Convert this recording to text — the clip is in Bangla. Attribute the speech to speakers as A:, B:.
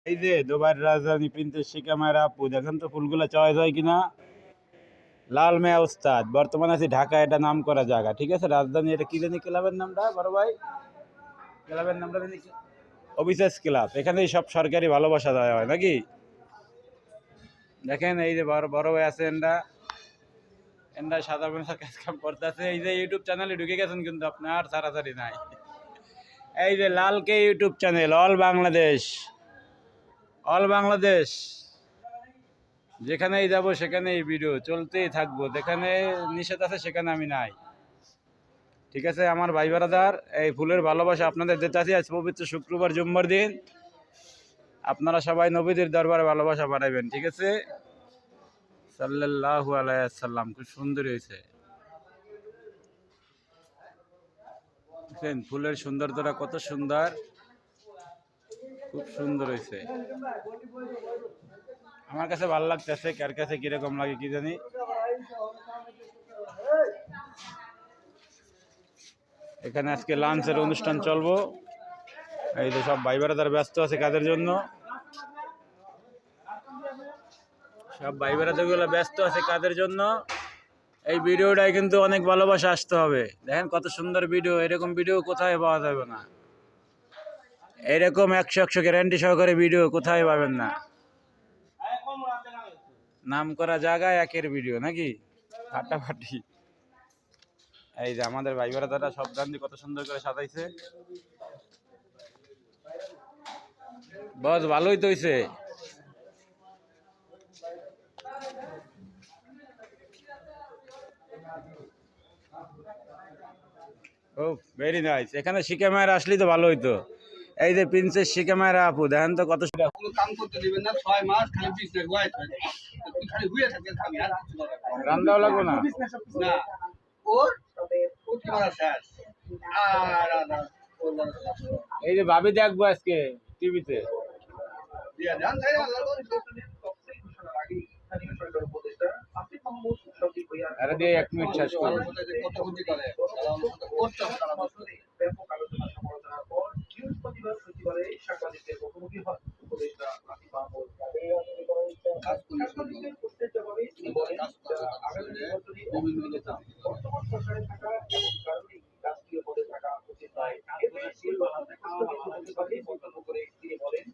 A: এই যে দুবাইয়ের রাজধানী প্রিন্সেস শিকামার আপু, দেখেন তো ফুলগুলো চয়েস হয় কিনা। লাল মেয়া উস্তাদ, বর্তমানে আছি ঢাকা, এটা নাম করা জায়গা, ঠিক আছে। রাজধানী, এটা কি জানি ক্লাবের নামটা বড় ভাই, ক্লাবের নামটা জানি কি? অবিশ্বাস ক্লাব। এখানেই সব সরকারি ভালোবাসা দেওয়া হয় নাকি। দেখেন এই যে বড় বড় ভাই আছে, এন্ডা এন্ডা সাদা পেশার কাজ কাম করতেছে। এই যে ইউটিউব চ্যানেলে ঢুকে গেছেন কিন্তু আপনার সারাসারি নাই। এই যে লালকে YouTube channel, all Bangladesh, all Bangladesh, যেখানেই যাব সেখানেই ভিডিও চলতেই থাকবো, যেখানে নিষেধ আছে সেখানে আমি নাই, ঠিক আছে। আমার ভাই ব্রাদার, এই ফুলের ভালোবাসা আপনাদের দিতে আছি। আজ পবিত্র শুক্রবার জুম্মার দিন, আপনারা সবাই নবীদের দরবারে ভালোবাসা পাঠাবেন, ঠিক আছে। সাল্লাল্লাহু আলাইহি ওয়াসাল্লাম। খুব সুন্দর হয়েছে, দেখেন ফুলের সৌন্দর্যটা কত সুন্দর, খুব সুন্দর হয়েছে। আমার কাছে ভালো লাগতেছে, কার কাছে কিরকম লাগে কি জানি। এখানে আজকে লাঞ্চের অনুষ্ঠান চলবো। এই যে সব ভাই ব্রাদার ব্যস্ত আছে কাজের জন্য, সব ভাই ব্রাদার গুলো ব্যস্ত আছে কাজের জন্য। এই ভিডিওটাই কিন্তু অনেক ভালোবাসা আসতে হবে। দেখেন কত সুন্দর ভিডিও, এরকম ভিডিও কোথায় পাওয়া যাবে না, এরকম 100 গ্যারান্টি সহকারে ভিডিও কোথায় পাবেন না। নাম করা জায়গায় একের ভিডিও নাকি, ফাটাফাটি। এই যে আমাদের ভাই ব্রাদাররা সব গান্ধী কত সুন্দর করে সাজাইছে, বস ভালোই তো হইছে। ও ভেরি নাইস। এখানে শিখে মায়ের আসলেই তো ভালো হইতো। এই যে প্রিন্সেস শিখে মায়ের আপু, দেখেন তো কত
B: কাম করতে দিবেন না 6 মাস খালি বিজনেস ওয়াইট তুই খালি হুইয়া থাকতে থামি আর কিছু না।
A: রান্দাও লাগবো না
B: না ওর ও কি মারা শেষ আর
A: এই যে ভাবি দেখবো আজকে টিভিতে।
B: দিয়া জান তাই আল্লাহ
A: আরে দিয়ে 1 মিনিট শেষ করবো।
B: কত ক্ষতি করে করতে হবে সারা বছর
C: ব্যাপক আলোচনা সমালোচনার পর বৃহস্পতিবার সচিবালয়ে সাংবাদিকদের মুখোমুখি হন উপদেষ্টা আসিফ মাহমুদ। সাংবাদিকদের প্রশ্নের জবাবে তিনি বলেন, আগামী নির্বাচনে বর্তমান সরকারে থাকা এমন কারণেই রাষ্ট্রীয় পদে থাকা উচিত নয়। এতে নির্বাচন প্রস্তুতি হতে পারে মন্তব্য করে তিনি বলেন,